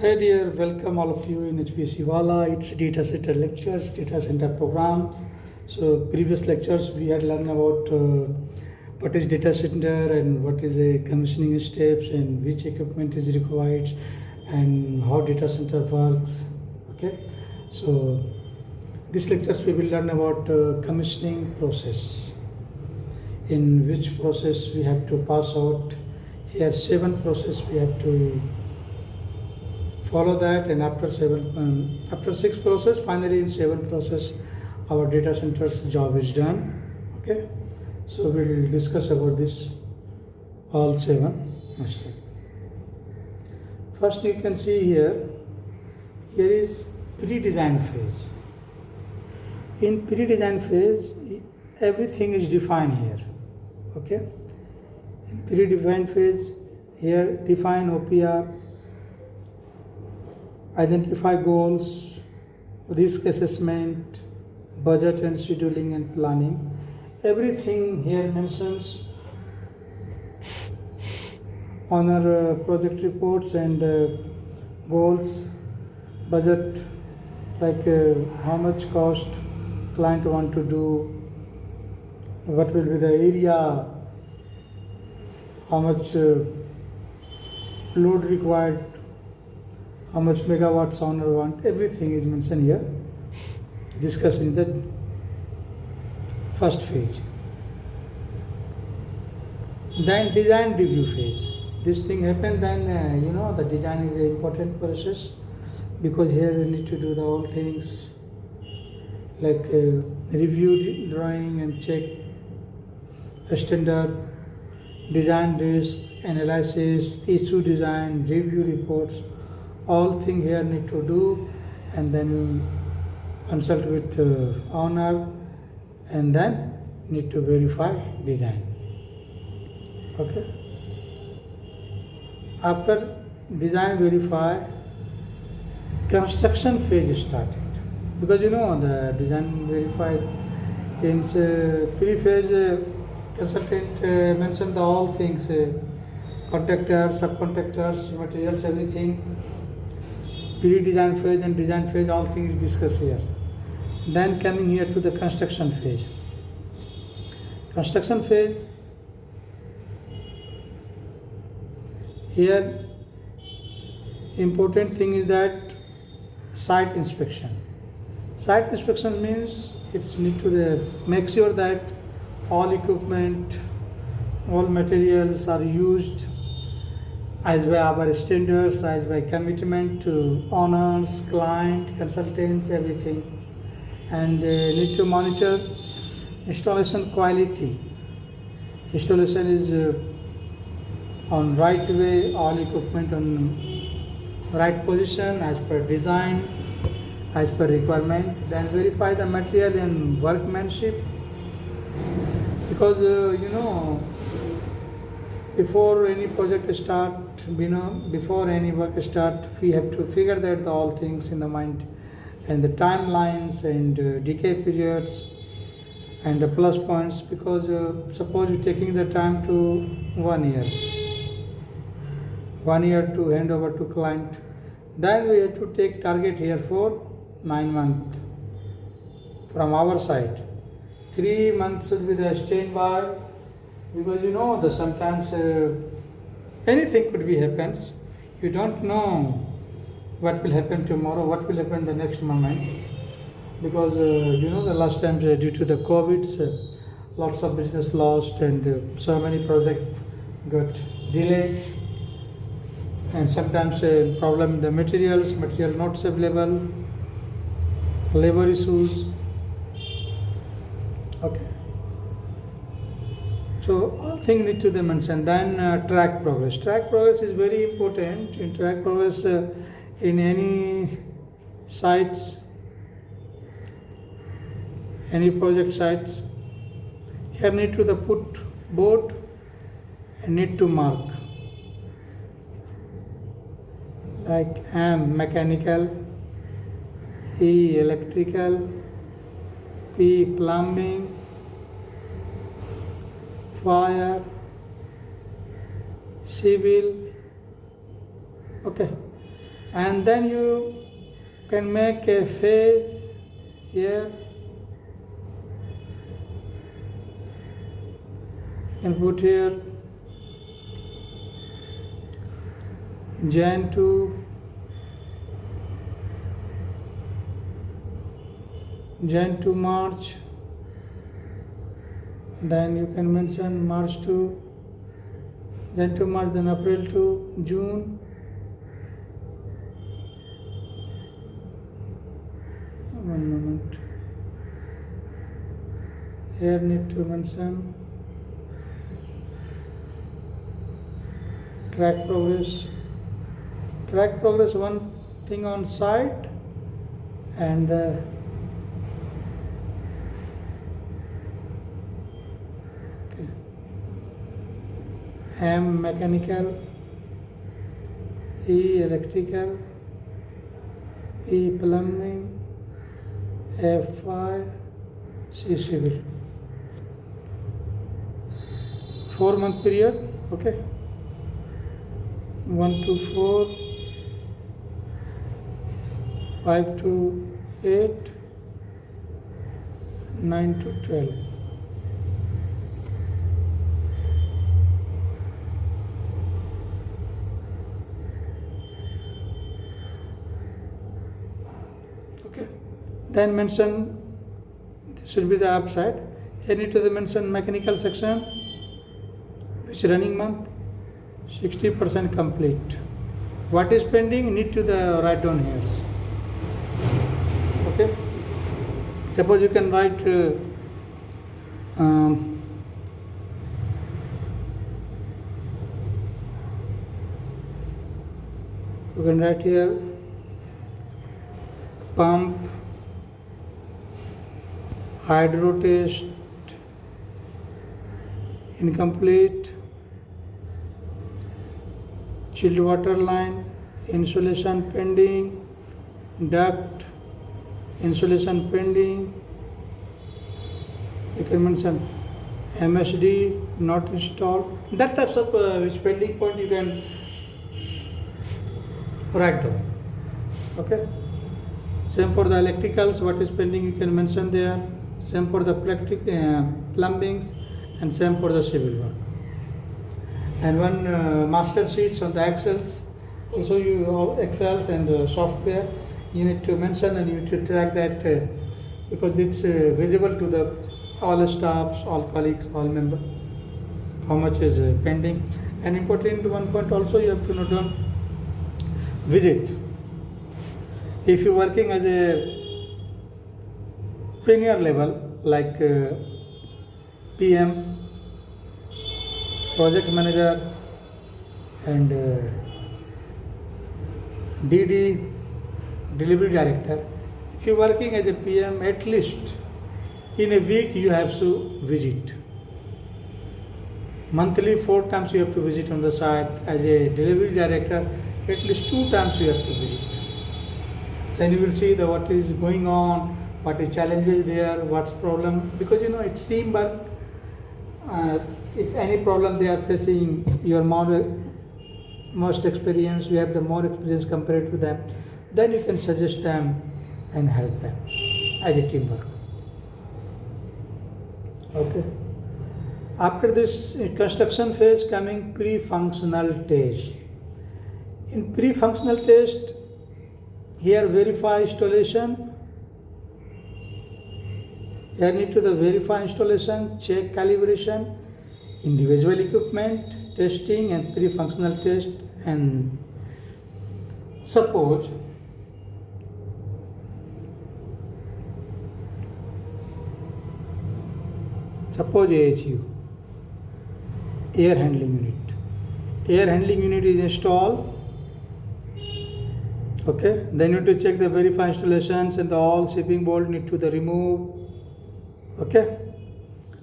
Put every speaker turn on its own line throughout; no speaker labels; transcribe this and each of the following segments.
Hey dear, welcome all of you in HPC Wala. It's data center lectures, data center programs. So previous lectures we had learned about what is data center and what is a commissioning steps and which equipment is required and how data center works. Okay, so this lectures we will learn about commissioning process, in which process we have to pass out. Here 7 process we have to follow that, and after 6 process, finally in 7 process our data center's job is done. Okay, so we'll discuss about this all 7 steps. First, you can see here is pre-design phase. In pre-design phase, everything is defined here. Okay, in pre-design phase, here define OPR, identify goals, risk assessment, budget and scheduling and planning. Everything here mentions on our project reports and goals, budget, like how much cost client want to do, what will be the area, how much load required, how much megawatts owner want. Everything is mentioned here, discussed in the first phase. Then design review phase. This thing happen, then the design is an important process, because here you need to do the all things like review drawing and check standard, design risk analysis, issue design, review reports. All thing here need to do, and then you consult with owner, and then need to verify design. Okay. After design verify, construction phase is started, because the design verified in pre-phase consultant mentioned the all things, contractors, subcontractors, materials, everything. Pre-design phase and design phase, all things discussed here. Then coming here to the construction phase. Construction phase, here important thing is that site inspection. Site inspection means it's need to make sure that all equipment, all materials are used as by our standards, as by commitment to owners, client, consultants, everything. And need to monitor installation quality. Installation is on right way, all equipment on right position as per design, as per requirement. Then verify the material and workmanship, because before any project start, before any work start, we have to figure that all things in the mind, and the timelines and decay periods and the plus points, because suppose you're taking the time to 1 year, 1 year to hand over to client, then we have to take target here for 9 months from our side. 3 months should be the standby, because the sometimes anything could be happens. You don't know what will happen tomorrow, what will happen the next moment, because the last time due to the COVID, lots of business lost, and so many projects got delayed, and sometimes problem the material not available, labor issues. Okay. So all things need to be mentioned. Then track progress. Track progress is very important. In track progress, in any sites, any project sites, here need to the put board and need to mark, like M mechanical, E electrical, P plumbing, fire, civil. Okay, and then you can make a phase here. You can put here Jan to March, then you can mention March to Jan to March, then April to June, one moment, here need to mention track progress one thing on site, and M mechanical, E electrical, P plumbing, F fire, C civil. 4-month period, okay. 1 to 4, 5 to 8, 9 to 12. Okay. Then mention, this should be the upside. Here need to mention mechanical section, which running month, 60% complete. What is pending need to the write down here. Okay. Suppose you can write you can write here pump hydro test incomplete, chilled water line insulation pending, duct insulation pending. You can mention MSD not installed. That types of which pending point you can write down. Okay. Same for the electricals, what is pending you can mention there. Same for the plumbings, and same for the civil work. And one master sheets on the Excels. Also you all Excels and software. You need to mention and you need to track that because it's visible to the all the staffs, all colleagues, all members. How much is pending? And important one point also you have to note down visit. If you're working as a senior level like PM, project manager, and DD, delivery director, if you're working as a PM, at least in a week you have to visit. Monthly 4 times you have to visit on the site. As a delivery director, at least 2 times you have to visit. Then you will see the what is going on, what is challenges there, what's problem, because it's teamwork. If any problem they are facing, you are most experienced, you have the more experience compared to them, then you can suggest them and help them as a teamwork. Okay. After this construction phase coming pre-functional test. In pre-functional test, here verify installation. Here need to the verify installation, check calibration, individual equipment, testing and pre-functional test. And suppose AHU, air handling unit. Air handling unit is installed. Okay, then you need to check the verify installations and all shipping bolt need to the remove. Okay,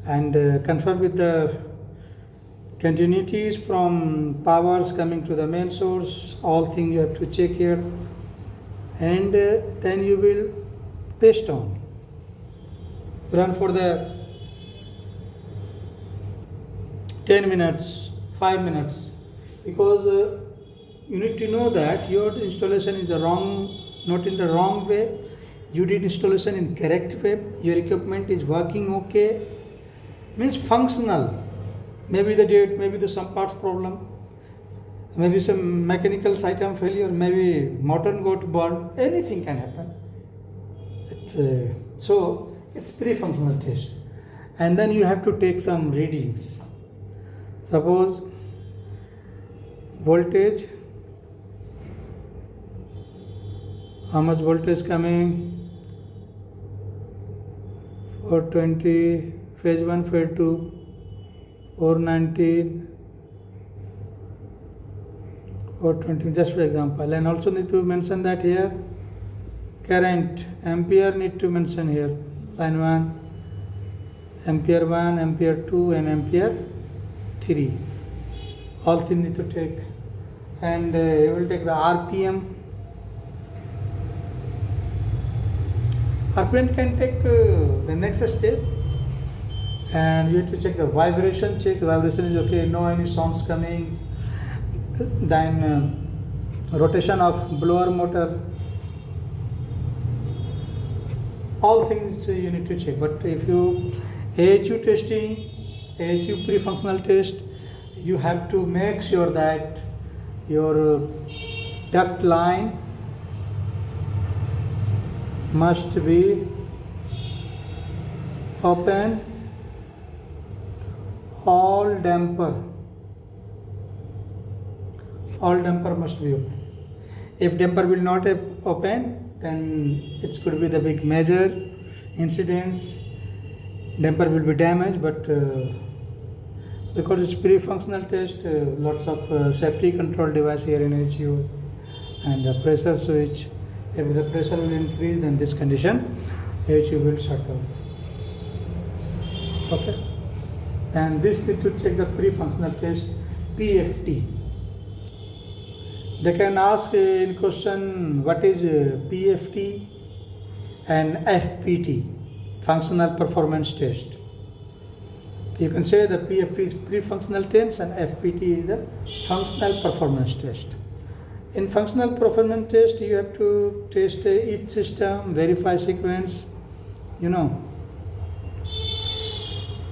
and confirm with the continuities from powers coming to the main source. All things you have to check here, and then you will test on. Run for the 10 minutes, 5 minutes, because you need to know that your installation is not in the wrong way. You did installation in correct way. Your equipment is working okay. Means functional. Maybe the date, maybe the some parts problem, maybe some mechanical item failure, maybe motor got burned. Anything can happen. So it's pre-functional test, and then you have to take some readings. Suppose voltage, how much voltage coming? 420, phase 1, phase 2, 419, 420, just for example. And also need to mention that here current, ampere need to mention here, line 1, ampere 1, ampere 2 and ampere 3. All things need to take. And you will take the RPM. RPM can take the next step, and you have to check the vibration. Check vibration is okay, no any sounds coming. Then rotation of blower motor. All things you need to check. But if you AHU testing, AHU pre-functional test, you have to make sure that your duct line must be open, all damper must be open. If damper will not open, then it could be the big major incidents, damper will be damaged. But because it's pre-functional test, lots of safety control device here in HU, and the pressure switch. If the pressure will increase, then this condition HU will shut off. Okay. And this need to check the pre-functional test, PFT. They can ask in question what is PFT and FPT, functional performance test. You can say the PFT is pre-functional test and FPT is the functional performance test. In functional performance test, you have to test each system, verify sequence,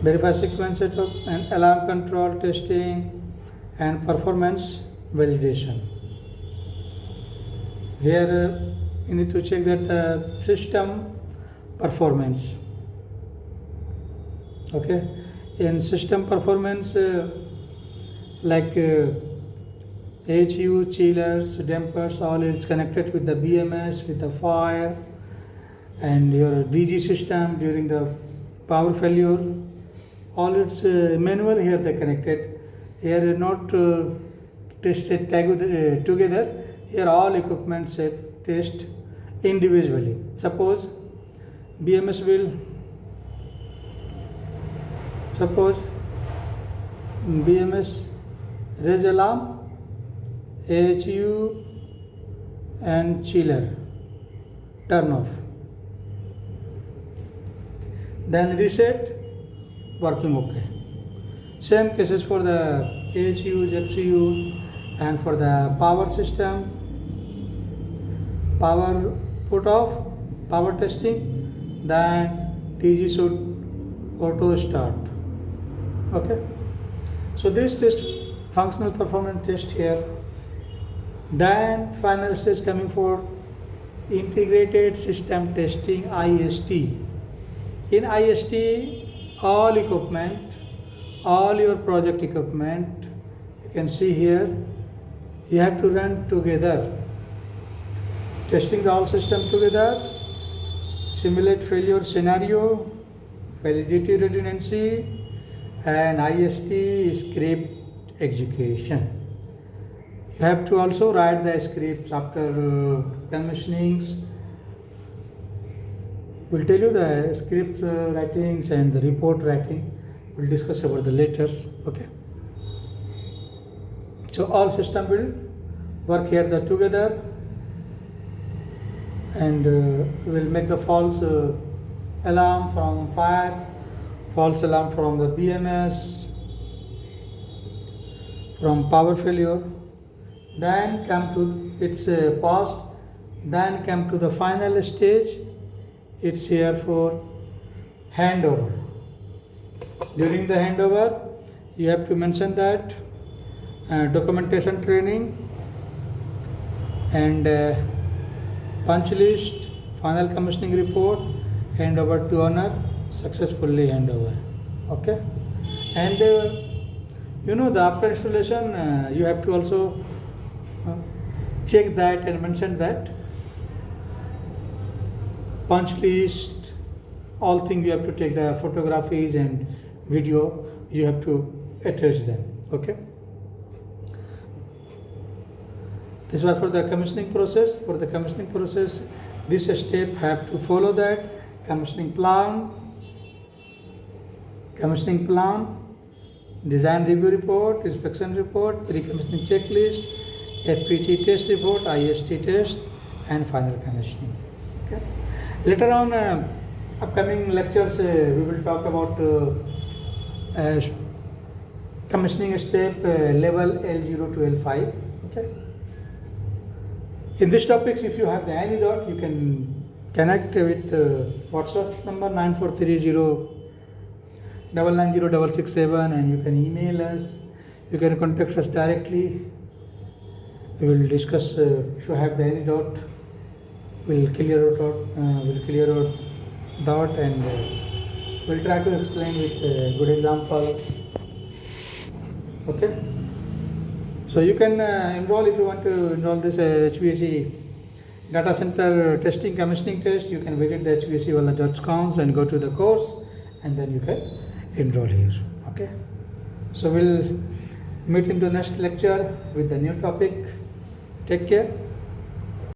verify sequence setup and alarm control testing and performance validation. Here you need to check that the system performance. Okay, in system performance, like HU, chillers, dampers, all is connected with the BMS, with the fire, and your DG system during the power failure. All its manual here they connected. Here not tested together. Here all equipment set test individually. Suppose BMS raise alarm, AHU and chiller turn off. Then reset, working okay. Same cases for the AHUs, FCU, and for the power system, power put off, power testing, then DG should auto start. Okay. So this test, functional performance test here. Then final stage coming for integrated system testing, IST. In IST, all equipment, all your project equipment, you can see here, you have to run together. Testing the all system together, simulate failure scenario, validity redundancy, and IST script execution. You have to also write the scripts after commissionings. We'll tell you the script writings and the report writing. We'll discuss about the letters. Okay. So all system will work here together, and we'll make the false alarm from fire, false alarm from the BMS, from power failure. then come to its past, then come to the final stage. It's here for handover. During the handover, you have to mention that documentation training and punch list, final commissioning report, handover to owner, successfully handover. Okay, and the after installation you have to also check that and mention that punch list, all things you have to take the photographies and video, you have to attach them. Okay, this was for the commissioning process. For the commissioning process, this step have to follow that commissioning plan, design review report, inspection report, pre-commissioning checklist, FPT test report, IST test, and final commissioning. Okay. Later on, upcoming lectures, we will talk about commissioning step level L0 to L5. Okay. In these topics, if you have any doubt, you can connect with WhatsApp number 9430-990-667, and you can email us. You can contact us directly. We will discuss. If you have any doubt, we'll clear your doubt, and we'll try to explain with good examples. Okay. So you can enroll if you want to enroll this HVAC data center testing commissioning test. You can visit the hvacwala.com and go to the course, and then you can enroll here. Okay. So we'll meet in the next lecture with the new topic. Take care.